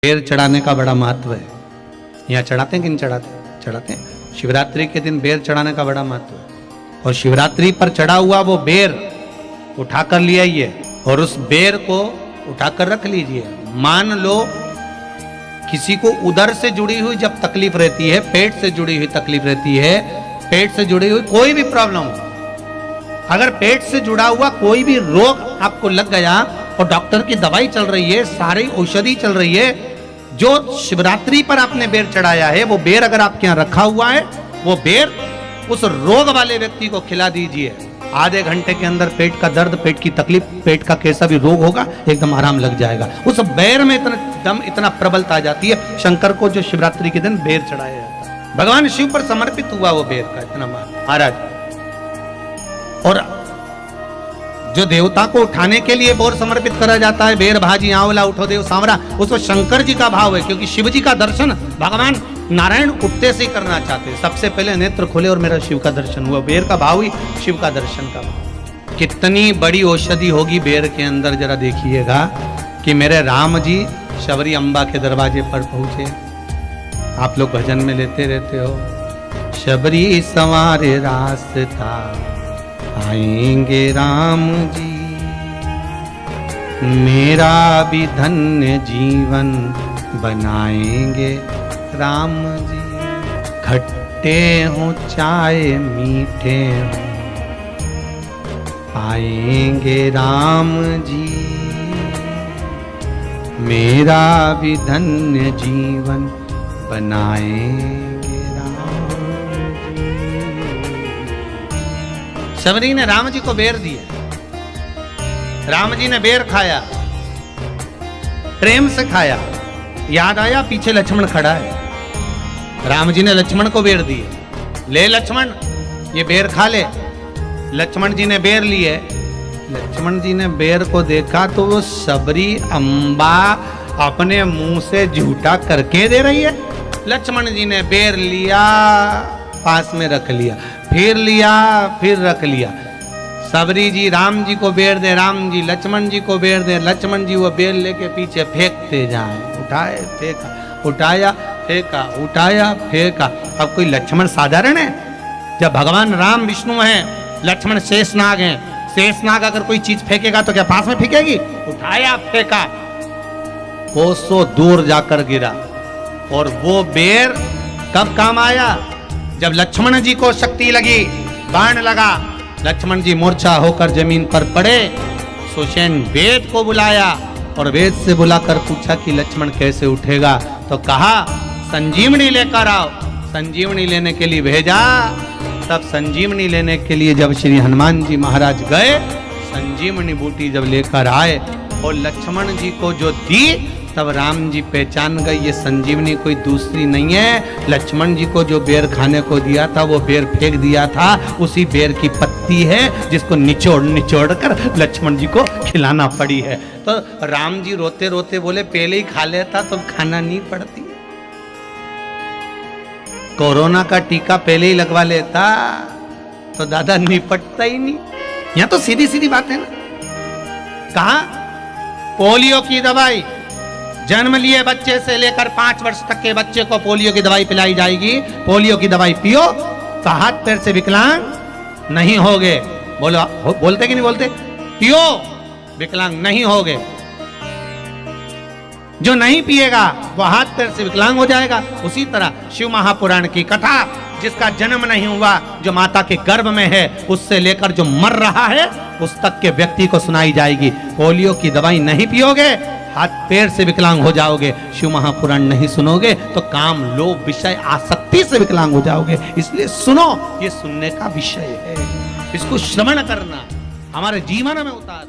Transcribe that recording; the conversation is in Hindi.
बेर चढ़ाने का बड़ा महत्व है। यहाँ चढ़ाते हैं कि नहीं चढ़ाते? चढ़ाते हैं। शिवरात्रि के दिन बेर चढ़ाने का बड़ा महत्व है। और शिवरात्रि पर चढ़ा हुआ वो बेर उठाकर ले आइए और उस बेर को उठाकर रख लीजिए। मान लो किसी को उदर से जुड़ी हुई जब तकलीफ रहती है, पेट से जुड़ी हुई तकलीफ रहती है, पेट से जुड़ी हुई कोई भी प्रॉब्लम हो, अगर पेट से जुड़ा हुआ कोई भी रोग आपको लग गया और डॉक्टर की दवाई चल रही है, सारी औषधि चल रही है, जो शिवरात्रि पर आपने बेर चढ़ाया है वो बेर अगर आपके यहाँ रखा हुआ है, वो बेर उस रोग वाले व्यक्ति को खिला दीजिए। आधे घंटे के अंदर पेट का दर्द, पेट की तकलीफ, पेट का कैसा भी रोग होगा एकदम आराम लग जाएगा। उस बेर में इतना दम, इतना प्रबलता आ जाती है। शंकर को जो शिवरात्रि के दिन बेर चढ़ाया जाता है, भगवान शिव पर समर्पित हुआ वो बेर का इतना महाराज। और जो देवता को उठाने के लिए बोर समर्पित करा जाता है, बेर भाजी आंवला उठो देव सांवरा, उसमें शंकर जी का भाव है, क्योंकि शिव जी का दर्शन भगवान नारायण उठते से ही करना चाहते हैं। सबसे पहले नेत्र खोले और मेरा शिव का दर्शन हुआ। बेर का भाव ही शिव का दर्शन का भाव। कितनी बड़ी औषधि होगी बेर के अंदर, जरा देखिएगा कि मेरे राम जी शबरी अम्बा के दरवाजे पर पहुंचे। आप लोग भजन में लेते रहते हो, शबरी संवारे रास्ता आएंगे राम जी, मेरा भी धन्य जीवन बनाएंगे राम जी। खट्टे हो चाहे मीठे हो आएंगे राम जी, मेरा भी धन्य जीवन बनाएंगे राम जी। शबरी ने राम जी को बेर दिए, राम जी ने बेर खाया, प्रेम से खाया। याद आया पीछे लक्ष्मण खड़ा है, राम जी ने लक्ष्मण को बेर दिए, ले लक्ष्मण ये बेर खा ले। लक्ष्मण जी ने बेर लिए, लक्ष्मण जी ने बेर को देखा तो वो शबरी अम्बा अपने मुंह से झूठा करके दे रही है। लक्ष्मण जी ने बेर लिया, पास में रख लिया, फिर लिया, फिर रख लिया। शबरी जी राम जी को बेर दे, राम जी लक्ष्मण जी को बेर दे, लक्ष्मण जी वो बेर लेके पीछे फेंकते जाए। उठाए फेंका, उठाया फेंका, उठाया फेंका। अब कोई लक्ष्मण साधारण है? जब भगवान राम विष्णु हैं, लक्ष्मण शेषनाग हैं। शेषनाग अगर कोई चीज फेंकेगा तो क्या पास में फेंकेगी? उठाया फेंका, कोसों दूर जाकर गिरा। और वो बेर कब काम आया? जब लक्ष्मण जी को शक्ति लगी, बाण लगा, लक्ष्मण जी मूर्छा होकर जमीन पर पड़े। सुषेण वेद को बुलाया और वेद से बुलाकर पूछा कि लक्ष्मण कैसे उठेगा? तो कहा संजीवनी लेकर आओ। संजीवनी लेने के लिए भेजा। तब संजीवनी लेने के लिए जब श्री हनुमान जी महाराज गए, संजीवनी बूटी जब लेकर आए और लक्ष्मण जी को जो दी, तब राम जी पहचान गए ये संजीवनी कोई दूसरी नहीं है। लक्ष्मण जी को जो बेर खाने को दिया था वो बेर फेंक दिया था, उसी बेर की पत्ती है जिसको निचोड़ निचोड़ कर लक्ष्मण जी को खिलाना पड़ी है। तो राम जी रोते रोते बोले पहले ही खा लेता तो खाना नहीं पड़ती। कोरोना का टीका पहले ही लगवा लेता तो दादा निपटता ही नहीं। यहाँ तो सीधी सीधी बात है ना। कहा पोलियो की दवाई, जन्म लिए बच्चे से लेकर 5 वर्ष तक के बच्चे को पोलियो की दवाई पिलाई जाएगी। पोलियो की दवाई पियो तो हाथ पैर से विकलांग नहीं होगे। बोलो, बोलते कि नहीं बोलते? पियो विकलांग नहीं होगे। जो नहीं पिएगा वो हाथ पैर से विकलांग हो जाएगा। उसी तरह शिव महापुराण की कथा, जिसका जन्म नहीं हुआ, जो माता के गर्भ में है, उससे लेकर जो मर रहा है उस तक के व्यक्ति को सुनाई जाएगी। पोलियो की दवाई नहीं पियोगे, हाथ पैर से विकलांग हो जाओगे। शिव महापुराण नहीं सुनोगे तो काम, लोभ, विषय, आसक्ति से विकलांग हो जाओगे। इसलिए सुनो, ये सुनने का विषय है, इसको श्रवण करना, हमारे जीवन में उतार।